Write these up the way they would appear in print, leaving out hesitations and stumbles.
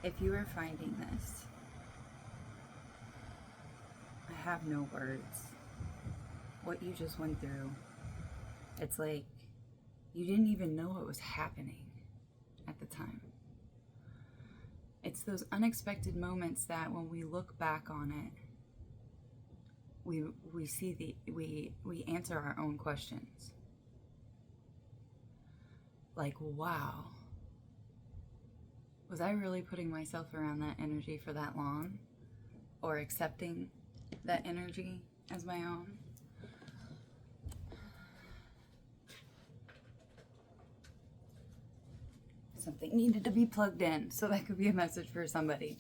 If you are finding this, I have no words. What you just went through, it's like you didn't even know what was happening at the time. It's those unexpected moments that when we look back on it, we see we answer our own questions. Like, wow, was I really putting myself around that energy for that long? Or accepting that energy as my own? Something needed to be plugged in, so that could be a message for somebody.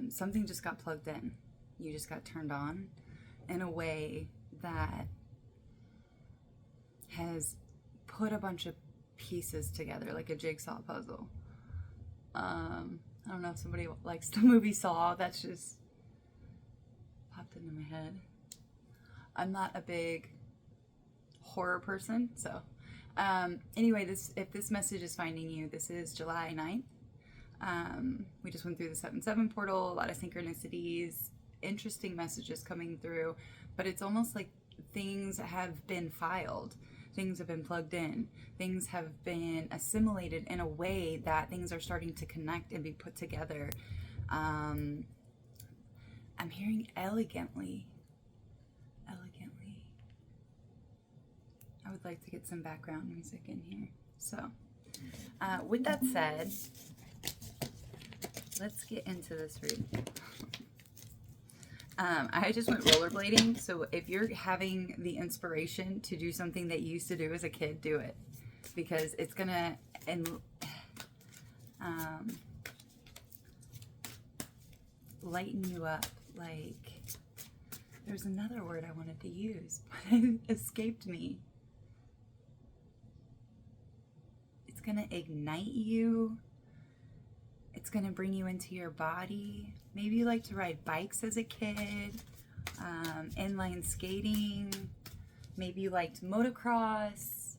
Something just got plugged in. You just got turned on in a way that has put a bunch of pieces together like a jigsaw puzzle. I don't know if somebody likes the movie Saw. That's just popped into my head. I'm not a big horror person, so anyway, if this message is finding you, this is July 9th. We just went through the 7/7 portal, a lot of synchronicities, interesting messages coming through, but it's almost like things have been filed, things have been plugged in, things have been assimilated in a way that things are starting to connect and be put together. I'm hearing elegantly. I would like to get some background music in here. So, with that said, let's get into this read. I just went rollerblading, so if you're having the inspiration to do something that you used to do as a kid, do it. Because it's gonna, lighten you up. Like, there's another word I wanted to use, but it escaped me. It's gonna ignite you. It's gonna bring you into your body. Maybe you like to ride bikes as a kid, inline skating. Maybe you liked motocross,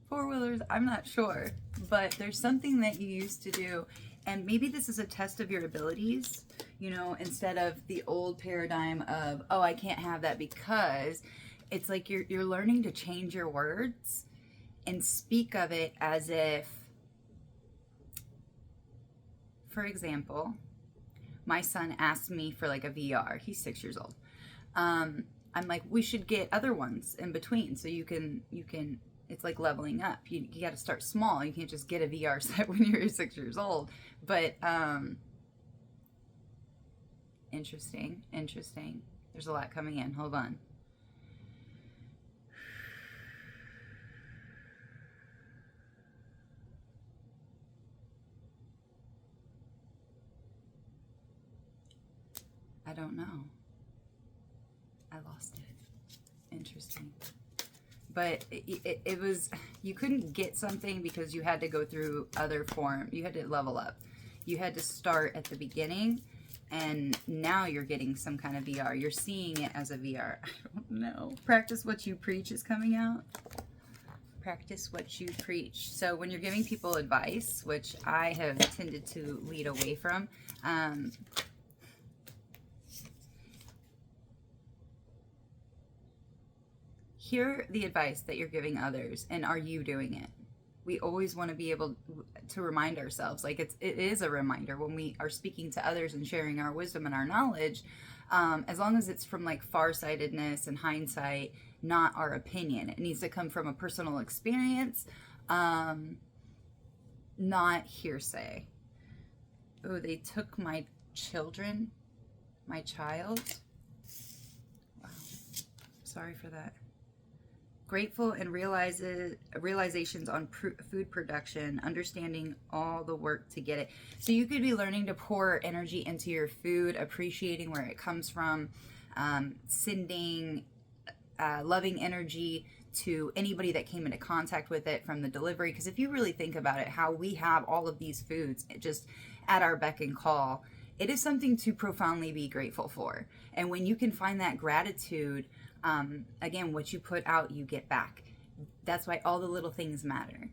four-wheelers, I'm not sure. But there's something that you used to do, and maybe this is a test of your abilities, you know, instead of the old paradigm of, oh, I can't have that, because it's like you're learning to change your words and speak of it as if, for example, my son asked me for like a VR. He's 6 years old. I'm like, we should get other ones in between, so you can. It's like leveling up. You got to start small. You can't just get a VR set when you're 6 years old. But interesting. There's a lot coming in. Hold on. I don't know. I lost it. Interesting. But it was, you couldn't get something because you had to go through other form. You had to level up. You had to start at the beginning, and now you're getting some kind of VR. You're seeing it as a VR. I don't know. Practice what you preach is coming out. Practice what you preach. So when you're giving people advice, which I have tended to lead away from, hear the advice that you're giving others, and are you doing it? We always want to be able to remind ourselves, like it is a reminder when we are speaking to others and sharing our wisdom and our knowledge, as long as it's from like farsightedness and hindsight, not our opinion. It needs to come from a personal experience, not hearsay. Oh, they took my children, my child. Wow, sorry for that. Grateful and realizations on food production, understanding all the work to get it. So you could be learning to pour energy into your food, appreciating where it comes from, sending loving energy to anybody that came into contact with it from the delivery. Because if you really think about it, how we have all of these foods just at our beck and call, it is something to profoundly be grateful for. And when you can find that gratitude, again, what you put out, you get back. That's why all the little things matter.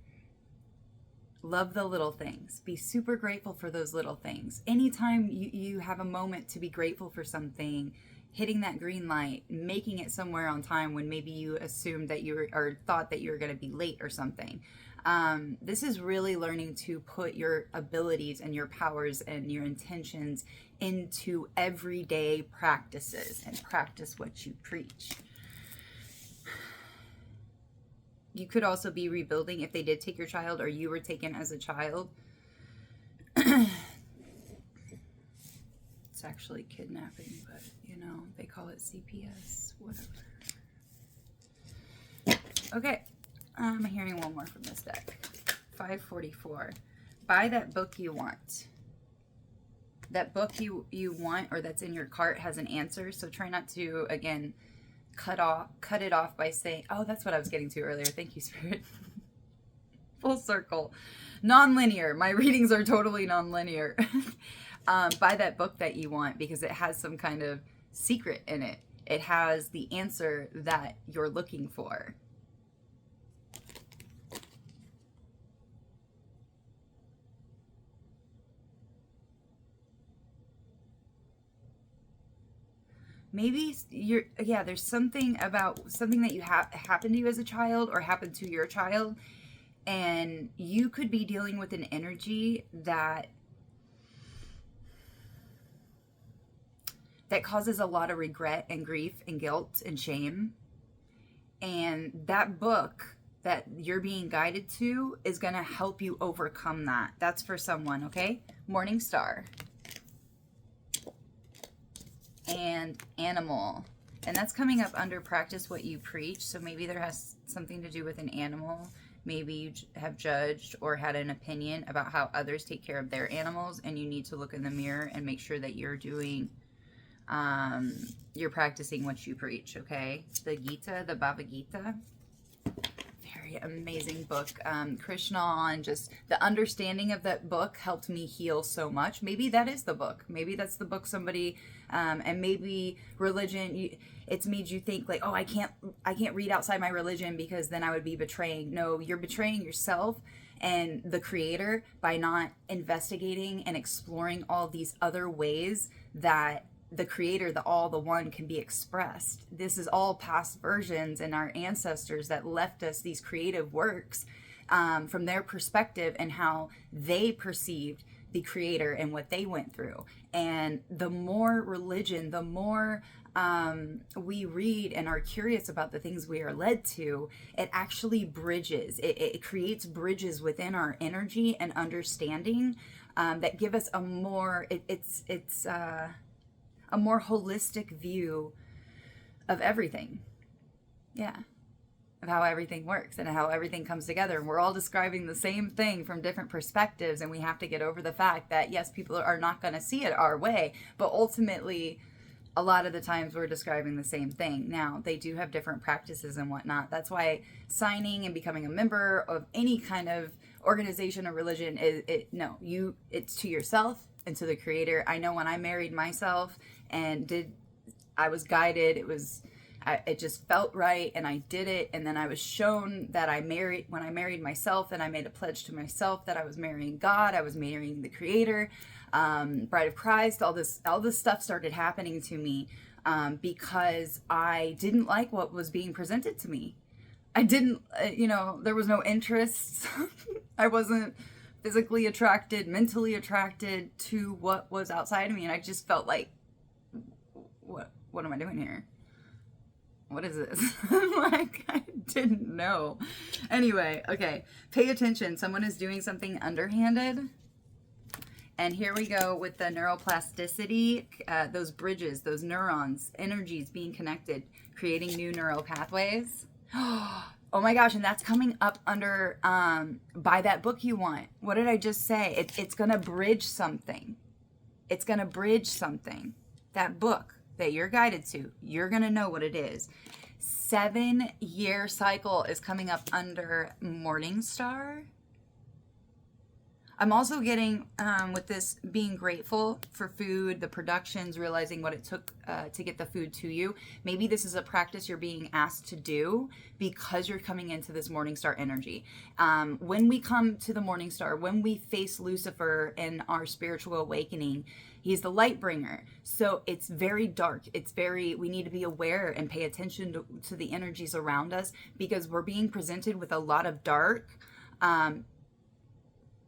Love the little things. Be super grateful for those little things. Anytime you have a moment to be grateful for something, hitting that green light, making it somewhere on time when maybe you assumed that you were, or thought that you were going to be late or something. This is really learning to put your abilities and your powers and your intentions into everyday practices and practice what you preach. You could also be rebuilding if they did take your child or you were taken as a child. It's actually kidnapping, but you know, they call it CPS, whatever. Okay, I'm hearing one more from this deck. 544. Buy that book you want. That book you want or that's in your cart has an answer, so try not to, again, cut it off by saying, oh, that's what I was getting to earlier. Thank you, Spirit. Full circle. Non-linear. My readings are totally non-linear. Buy that book that you want because it has some kind of secret in it. It has the answer that you're looking for. Maybe there's something about something that you happened to you as a child or happened to your child, and you could be dealing with an energy that causes a lot of regret and grief and guilt and shame. And that book that you're being guided to is going to help you overcome that. That's for someone, okay? Morning Star. And animal, and that's coming up under practice what you preach. So maybe there has something to do with an animal. Maybe you have judged or had an opinion about how others take care of their animals, and you need to look in the mirror and make sure that you're doing you're practicing what you preach. Okay, the Gita, the Bhagavad Gita, very amazing book. Krishna, and just the understanding of that book helped me heal so much. Maybe that is the book. Maybe that's the book somebody, and maybe religion, it's made you think like, oh, I can't read outside my religion because then I would be betraying. No, you're betraying yourself and the creator by not investigating and exploring all these other ways that the creator, the all, the one can be expressed. This is all past versions and our ancestors that left us these creative works from their perspective and how they perceived the creator and what they went through. And the more religion, the more we read and are curious about the things we are led to, it actually bridges. It creates bridges within our energy and understanding that give us a more, a more holistic view of everything. Yeah. Of how everything works and how everything comes together. And we're all describing the same thing from different perspectives. And we have to get over the fact that, yes, people are not going to see it our way. But ultimately, a lot of the times we're describing the same thing. Now, they do have different practices and whatnot. That's why signing and becoming a member of any kind of organization or religion, it's to yourself and to the creator. I know when I married myself and I was guided, it just felt right and I did it. And then I was shown that when I married myself, and I made a pledge to myself that I was marrying God, I was marrying the creator, Bride of Christ, all this stuff started happening to me because I didn't like what was being presented to me. I didn't, there was no interest. I wasn't physically attracted, mentally attracted to what was outside of me. And I just felt like, what am I doing here? What is this? Like, I didn't know. Anyway, okay. Pay attention. Someone is doing something underhanded. And here we go with the neuroplasticity, those bridges, those neurons, energies being connected, creating new neural pathways. Oh my gosh, and that's coming up under buy that book you want. What did I just say? It's going to bridge something. It's going to bridge something. That book that you're guided to, you're going to know what it is. 7-year cycle is coming up under Morning Star. I'm also getting, with this, being grateful for food, the productions, realizing what it took to get the food to you. Maybe this is a practice you're being asked to do because you're coming into this Morning Star energy. When we come to the Morning Star, when we face Lucifer in our spiritual awakening, he's the light bringer. So it's very dark. We need to be aware and pay attention to the energies around us, because we're being presented with a lot of dark.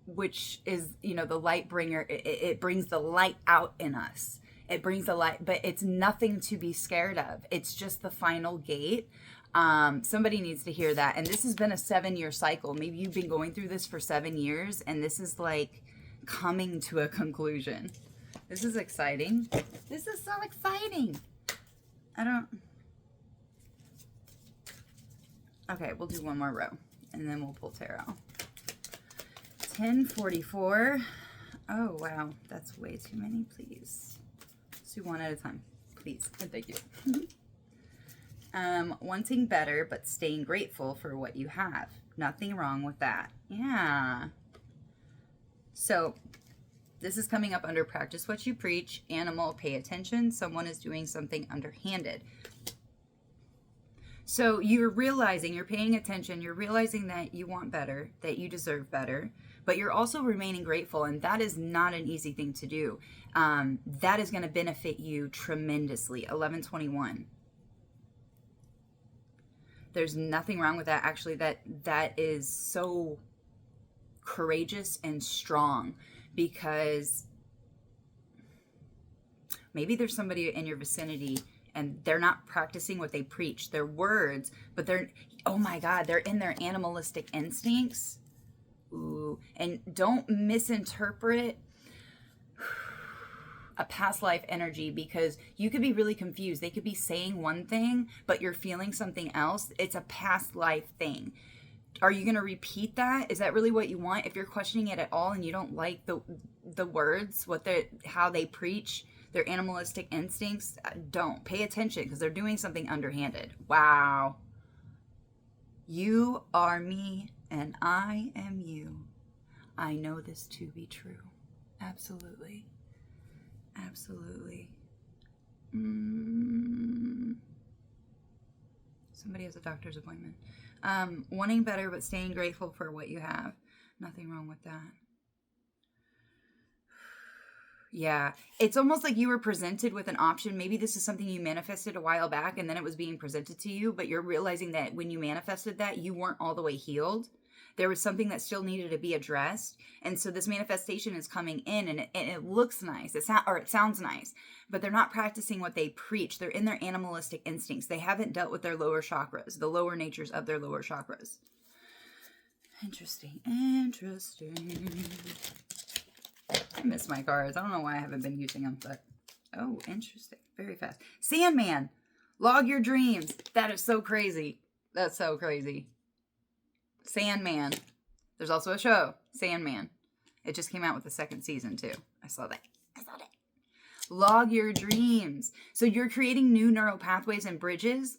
Which is, the light bringer. It brings the light out in us. It brings the light, but it's nothing to be scared of. It's just the final gate. Somebody needs to hear that. And this has been a 7-year cycle. Maybe you've been going through this for 7 years, and this is like coming to a conclusion. This is exciting. This is so exciting. Okay, we'll do one more row, and then we'll pull tarot. 1044. Oh, wow. That's way too many, please. Let's do one at a time, please. And thank you. Wanting better, but staying grateful for what you have. Nothing wrong with that. Yeah. So this is coming up under practice what you preach. Animal, pay attention. Someone is doing something underhanded. So you're realizing, you're paying attention, you're realizing that you want better, that you deserve better, but you're also remaining grateful, and that is not an easy thing to do. That is going to benefit you tremendously. 1121. There's nothing wrong with that. Actually, that is so courageous and strong, because maybe there's somebody in your vicinity and they're not practicing what they preach. Their words, but they're, oh my God, they're in their animalistic instincts. Ooh, and don't misinterpret a past life energy, because you could be really confused. They could be saying one thing, but you're feeling something else. It's a past life thing. Are you going to repeat that? Is that really what you want? If you're questioning it at all and you don't like the words, how they preach, their animalistic instincts, don't pay attention, because they're doing something underhanded. Wow. You are me and I am you. I know this to be true. Absolutely. Absolutely. Somebody has a doctor's appointment. Wanting better, but staying grateful for what you have. Nothing wrong with that. Yeah, it's almost like you were presented with an option. Maybe this is something you manifested a while back, and then it was being presented to you, but you're realizing that when you manifested that, you weren't all the way healed. There was something that still needed to be addressed. And so this manifestation is coming in, and it looks nice. It sounds nice, but they're not practicing what they preach. They're in their animalistic instincts. They haven't dealt with their lower chakras, the lower natures of their lower chakras. Interesting. I miss my cards. I don't know why I haven't been using them, but oh, interesting. Very fast. Sandman, log your dreams. That is so crazy. That's so crazy. Sandman. There's also a show, Sandman. It just came out with the 2nd season too. I saw that. Log your dreams. So you're creating new neural pathways and bridges,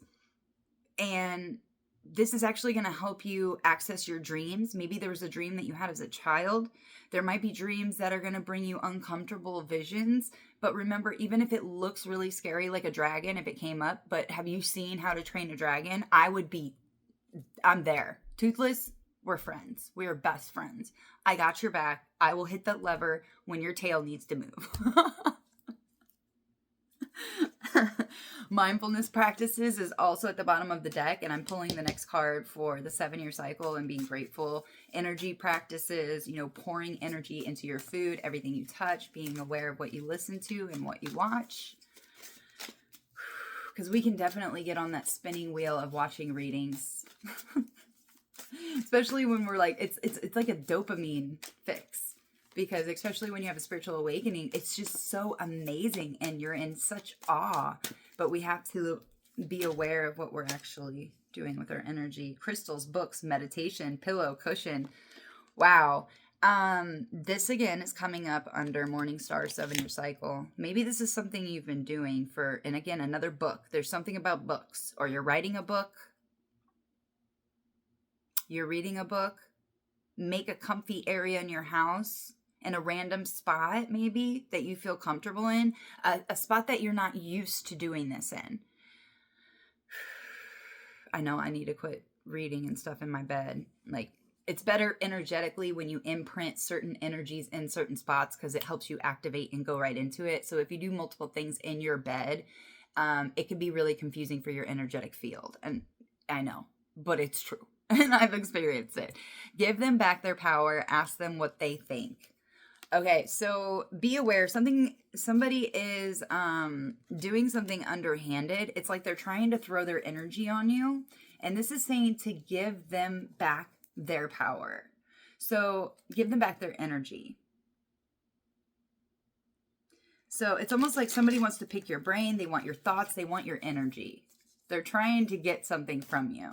and this is actually going to help you access your dreams. Maybe there was a dream that you had as a child. There might be dreams that are going to bring you uncomfortable visions. But remember, even if it looks really scary, like a dragon, if it came up, but have you seen How to Train a Dragon? I'm there. Toothless, we're friends. We are best friends. I got your back. I will hit that lever when your tail needs to move. Mindfulness practices is also at the bottom of the deck, and I'm pulling the next card for the 7-year cycle and being grateful. Energy practices, pouring energy into your food, everything you touch, being aware of what you listen to and what you watch. Because we can definitely get on that spinning wheel of watching readings. Especially when we're like, it's like a dopamine fix. Because especially when you have a spiritual awakening, it's just so amazing and you're in such awe. But we have to be aware of what we're actually doing with our energy. Crystals, books, meditation, pillow, cushion. Wow. This again is coming up under Morning Star 7-year cycle. Maybe this is something you've been doing and again, another book. There's something about books, or you're writing a book. You're reading a book. make a comfy area in your house in a random spot, maybe, that you feel comfortable in, a spot that you're not used to doing this in. I know I need to quit reading and stuff in my bed. Like, it's better energetically when you imprint certain energies in certain spots because it helps you activate and go right into it. So if you do multiple things in your bed, it can be really confusing for your energetic field. And I know, but it's true. And I've experienced it. Give them back their power. Ask them what they think. Okay, so be aware somebody is doing something underhanded. It's like they're trying to throw their energy on you. And this is saying to give them back their power. So give them back their energy. So it's almost like somebody wants to pick your brain. They want your thoughts. They want your energy. They're trying to get something from you.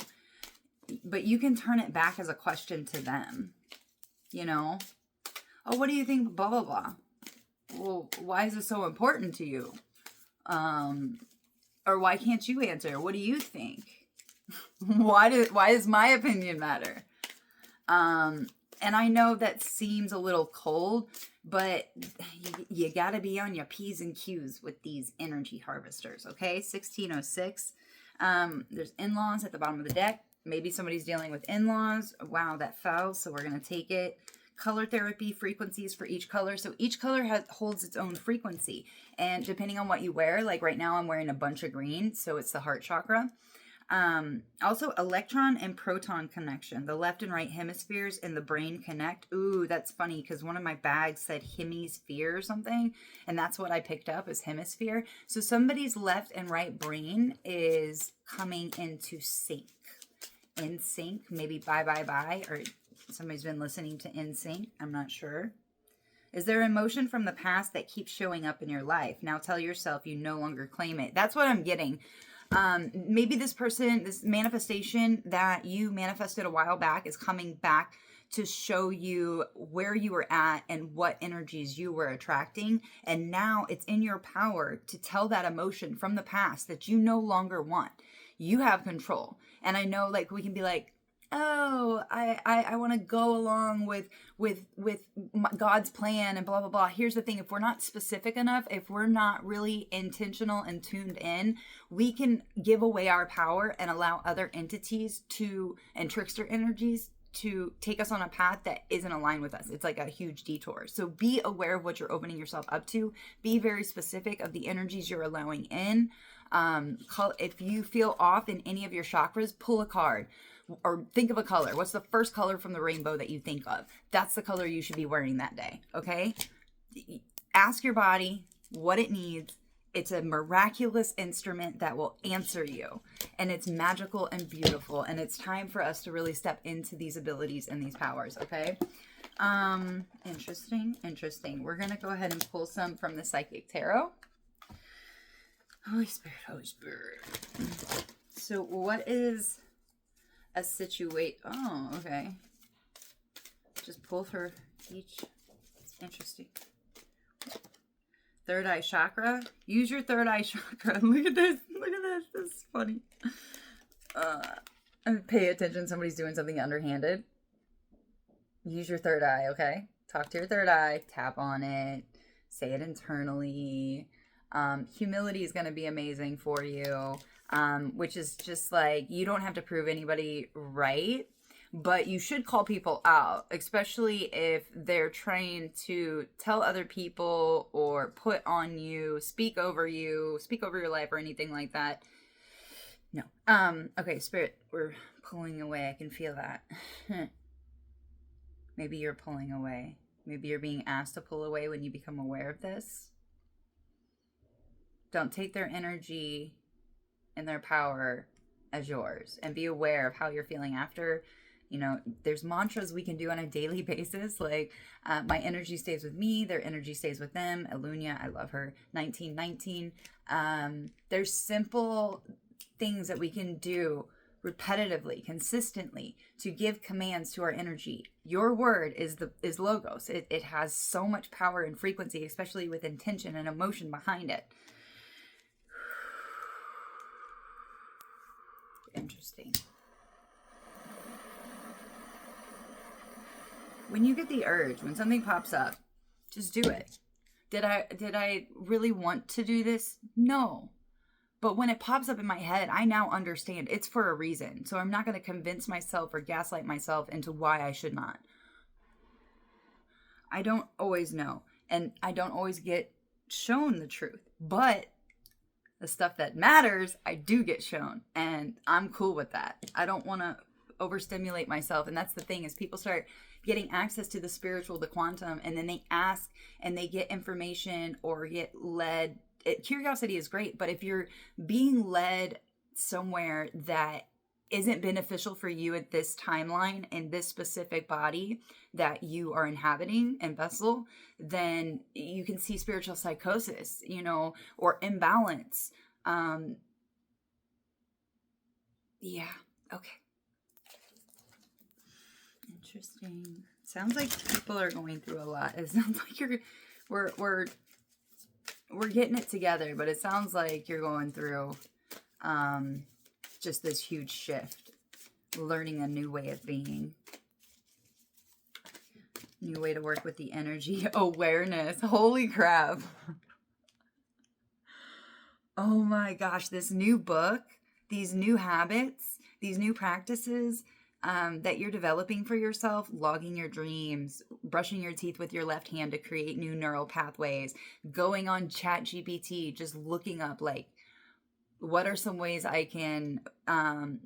But you can turn it back as a question to them. You know? Oh, what do you think? Blah, blah, blah. Well, why is this so important to you? Or why can't you answer? What do you think? Why does my opinion matter? And I know that seems a little cold, but you got to be on your P's and Q's with these energy harvesters, okay? 1606. There's in-laws at the bottom of the deck. Maybe somebody's dealing with in-laws. Wow, that fell, so we're going to take it. Color therapy, frequencies for each color. So each color holds its own frequency. And depending on what you wear, like right now I'm wearing a bunch of green, so it's the heart chakra. Also electron and proton connection. The left and right hemispheres in the brain connect. Ooh, that's funny because one of my bags said hemisphere or something, and that's what I picked up as hemisphere. So somebody's left and right brain is coming into sync. In sync, maybe bye, or somebody's been listening to NSYNC. I'm not sure. Is there emotion from the past that keeps showing up in your life? Now tell yourself you no longer claim it. That's what I'm getting. Maybe this manifestation that you manifested a while back is coming back to show you where you were at and what energies you were attracting. And now it's in your power to tell that emotion from the past that you no longer want. You have control. And I know, like, we can be like, oh, I want to go along with God's plan and blah, blah, blah. Here's the thing. If we're not specific enough, if we're not really intentional and tuned in, we can give away our power and allow other entities and trickster energies to take us on a path that isn't aligned with us. It's like a huge detour. So be aware of what you're opening yourself up to. Be very specific of the energies you're allowing in. If you feel off in any of your chakras, pull a card. Or think of a color. What's the first color from the rainbow that you think of? That's the color you should be wearing that day, okay? Ask your body what it needs. It's a miraculous instrument that will answer you. And it's magical and beautiful. And it's time for us to really step into these abilities and these powers, okay? Interesting. We're going to go ahead and pull some from the Psychic Tarot. Holy Spirit. So what is a situation? Oh, okay. Just pull for each. It's interesting. Third eye chakra. Use your third eye chakra. Look at this. This is funny. Pay attention. Somebody's doing something underhanded. Use your third eye, okay? Talk to your third eye. Tap on it. Say it internally. Humility is going to be amazing for you. Which is just like, you don't have to prove anybody right, but you should call people out, especially if they're trying to tell other people or put on you, speak over your life or anything like that. No. Okay, Spirit, we're pulling away. I can feel that. Maybe you're pulling away. Maybe you're being asked to pull away when you become aware of this. Don't take their energy and their power as yours, and be aware of how you're feeling after. You know, there's mantras we can do on a daily basis, like my energy stays with me, their energy stays with them. Alunia, I love her. 1919. There's simple things that we can do repetitively, consistently, to give commands to our energy. Your word is logos. It has so much power and frequency, especially with intention and emotion behind it. Interesting. when you get the urge, when something pops up, just do it. Did I really want to do this? No. But when it pops up in my head, I now understand it's for a reason. So I'm not going to convince myself or gaslight myself into why I should not. I don't always know. And I don't always get shown the truth. But the stuff that matters, I do get shown. And I'm cool with that. I don't want to overstimulate myself. And that's the thing, is people start getting access to the spiritual, the quantum, and then they ask and they get information or get led. Curiosity is great, but if you're being led somewhere that isn't beneficial for you at this timeline in this specific body that you are inhabiting and vessel, then you can see spiritual psychosis, or imbalance. Yeah. Okay. Interesting. Sounds like people are going through a lot. It sounds like we're getting it together, but it sounds like you're going through just this huge shift, learning a new way of being, new way to work with the energy, awareness. Holy crap. Oh my gosh, this new book, these new habits, these new practices that you're developing for yourself, logging your dreams, brushing your teeth with your left hand to create new neural pathways, going on ChatGPT, just looking up like, what are some ways I can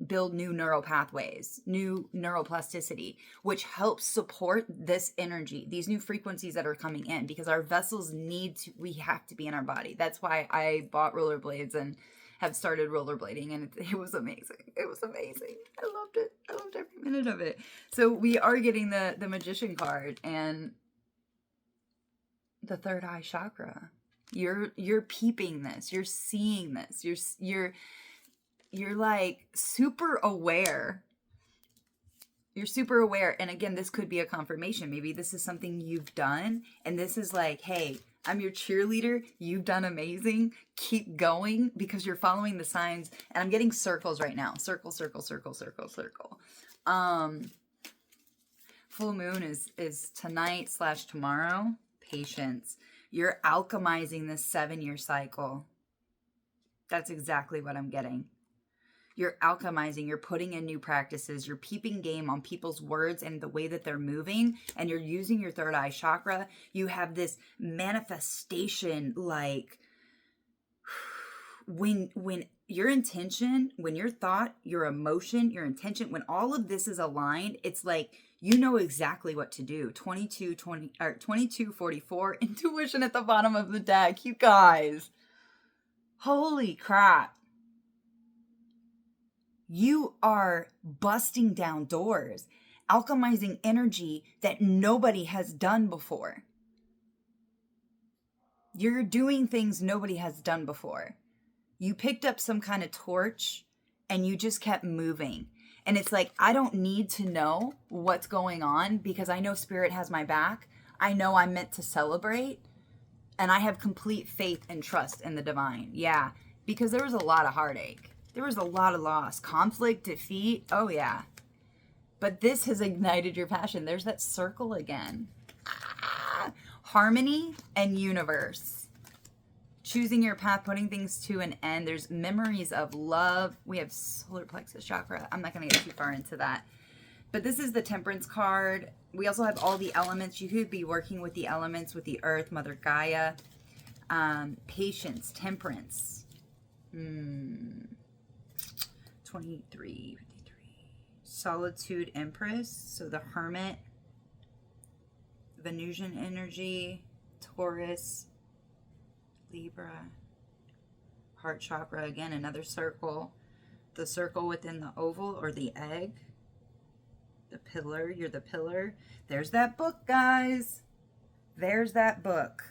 build new neural pathways, new neuroplasticity, which helps support this energy, these new frequencies that are coming in, because our vessels we have to be in our body. That's why I bought rollerblades and have started rollerblading, and it was amazing. It was amazing. I loved it. I loved every minute of it. So we are getting the magician card and the third eye chakra. You're peeping this. You're seeing this. You're like super aware. You're super aware. And again, this could be a confirmation. Maybe this is something you've done, and this is like, hey, I'm your cheerleader. You've done amazing. Keep going, because you're following the signs. And I'm getting circles right now. Circle, circle, circle, circle, circle. Full moon is tonight/tomorrow. Patience. You're alchemizing this 7-year cycle. That's exactly what I'm getting. You're alchemizing, you're putting in new practices, you're peeping game on people's words and the way that they're moving, and you're using your third eye chakra. You have this manifestation, like when your intention, when your thought, your emotion, your intention, when all of this is aligned, it's like you know exactly what to do. 2244, intuition at the bottom of the deck, you guys. Holy crap. You are busting down doors, alchemizing energy that nobody has done before. You're doing things nobody has done before. You picked up some kind of torch and you just kept moving. And it's like, I don't need to know what's going on, because I know Spirit has my back. I know I'm meant to celebrate. And I have complete faith and trust in the divine. Yeah, because there was a lot of heartache. There was a lot of loss, conflict, defeat. Oh, yeah. But this has ignited your passion. There's that circle again. Harmony and universe. Choosing your path, putting things to an end. There's memories of love. We have solar plexus chakra. I'm not going to get too far into that. But this is the Temperance card. We also have all the elements. You could be working with the elements, with the earth, Mother Gaia. Patience, temperance. 23, 53. Solitude, Empress. So the Hermit. Venusian energy. Taurus. Libra. Heart chakra. Again, another circle. The circle within the oval, or the egg. The pillar. You're the pillar. There's that book, guys. There's that book.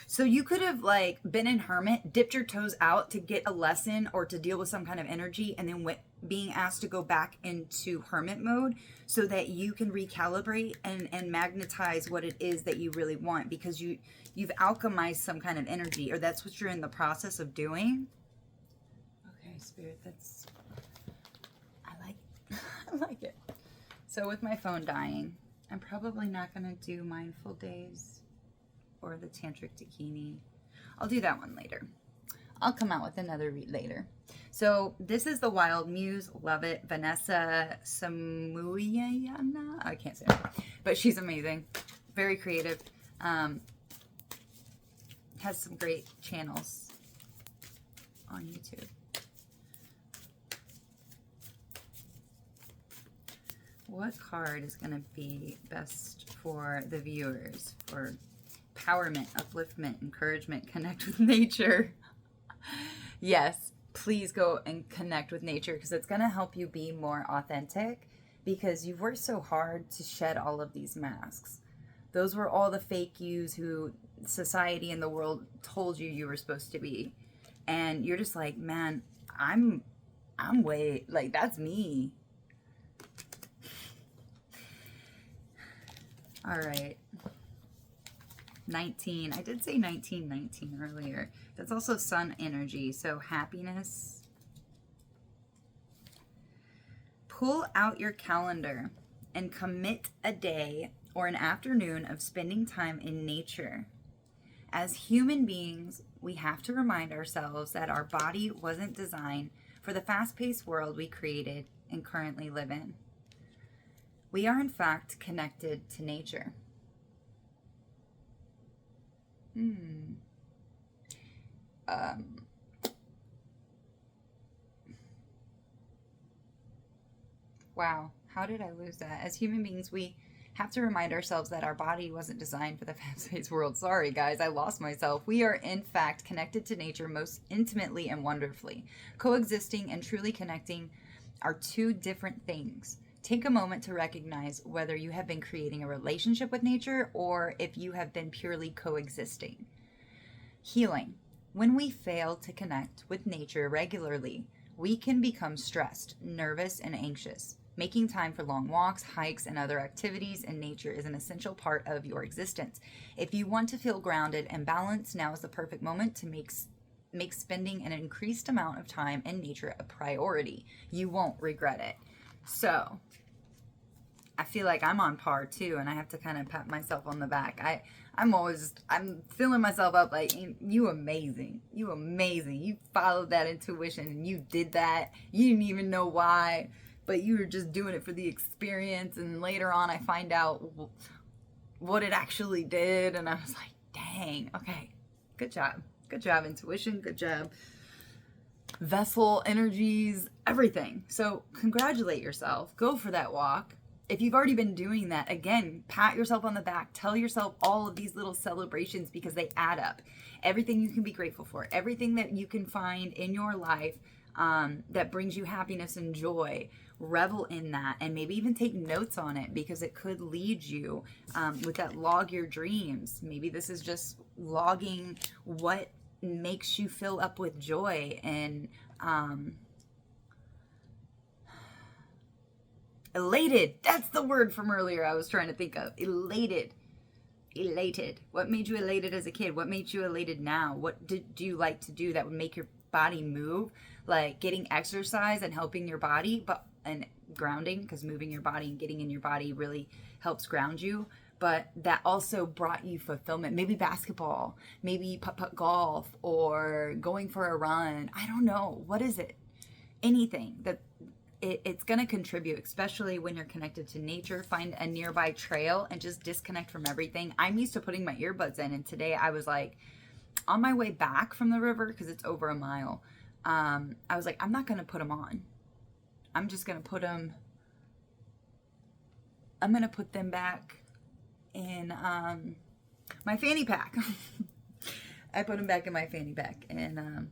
So you could have like been in Hermit, dipped your toes out to get a lesson or to deal with some kind of energy, and then being asked to go back into Hermit mode so that you can recalibrate and magnetize what it is that you really want, because you've alchemized some kind of energy, or that's what you're in the process of doing. Okay, Spirit, I like it. So with my phone dying, I'm probably not going to do Mindful Days or the Tantric Dakini. I'll do that one later. I'll come out with another read later. So this is the Wild Muse. Love it. Vanessa Samuyana. I can't say it, but she's amazing. Very creative. Has some great channels on YouTube. What card is going to be best for the viewers for empowerment, upliftment, encouragement, connect with nature? Yes, please go and connect with nature because it's going to help you be more authentic because you've worked so hard to shed all of these masks. Those were all the fake yous who society and the world told you were supposed to be. And you're just like, man, I'm way, like, that's me. All right. 19. I did say 1919 earlier. That's also sun energy. So happiness. Pull out your calendar and commit a day or an afternoon of spending time in nature. As human beings, we have to remind ourselves that our body wasn't designed for the fast-paced world we created and currently live in. We are, in fact, connected to nature. Wow, how did I lose that? As human beings, we have to remind ourselves that our body wasn't designed for the fast-paced world. Sorry, guys, I lost myself. We are, in fact, connected to nature most intimately and wonderfully. Coexisting and truly connecting are two different things. Take a moment to recognize whether you have been creating a relationship with nature or if you have been purely coexisting. Healing. When we fail to connect with nature regularly, we can become stressed, nervous, and anxious. Making time for long walks, hikes, and other activities in nature is an essential part of your existence. If you want to feel grounded and balanced, now is the perfect moment to make spending an increased amount of time in nature a priority. You won't regret it. So, I feel like I'm on par too, and I have to kind of pat myself on the back. I'm filling myself up like, you amazing. You amazing. You followed that intuition and you did that. You didn't even know why, but you were just doing it for the experience. And later on, I find out what it actually did. And I was like, dang, okay, good job. Good job, intuition. Good job, vessel energies, everything. So congratulate yourself. Go for that walk. If you've already been doing that, again, pat yourself on the back. Tell yourself all of these little celebrations because they add up. Everything you can be grateful for, everything that you can find in your life that brings you happiness and joy, revel in that, and maybe even take notes on it because it could lead you with that log your dreams. Maybe this is just logging what makes you fill up with joy and elated. That's the word from earlier I was trying to think of. Elated. What made you elated as a kid? What made you elated now? What do you like to do that would make your body move? Like getting exercise and helping your body, and grounding, because moving your body and getting in your body really helps ground you. But that also brought you fulfillment. Maybe basketball, maybe putt-putt golf, or going for a run. I don't know. What is it? Anything that it's going to contribute, especially when you're connected to nature. Find a nearby trail and just disconnect from everything. I'm used to putting my earbuds in, and today I was like, on my way back from the river, because it's over a mile, I was like, I'm not going to put them on. I'm just going to put them, I'm going to put them back in my fanny pack. I put them back in my fanny pack, and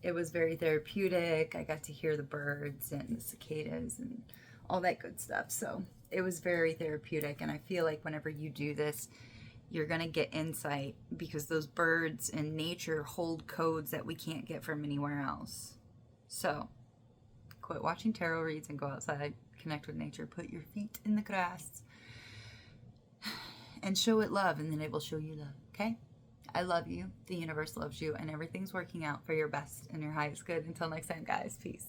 it was very therapeutic. I got to hear the birds and the cicadas and all that good stuff. So it was very therapeutic. And I feel like whenever you do this, you're going to get insight because those birds and nature hold codes that we can't get from anywhere else. So quit watching tarot reads and go outside, connect with nature, put your feet in the grass and show it love, and then it will show you love. Okay? I love you. The universe loves you, and everything's working out for your best and your highest good. Until next time, guys. Peace.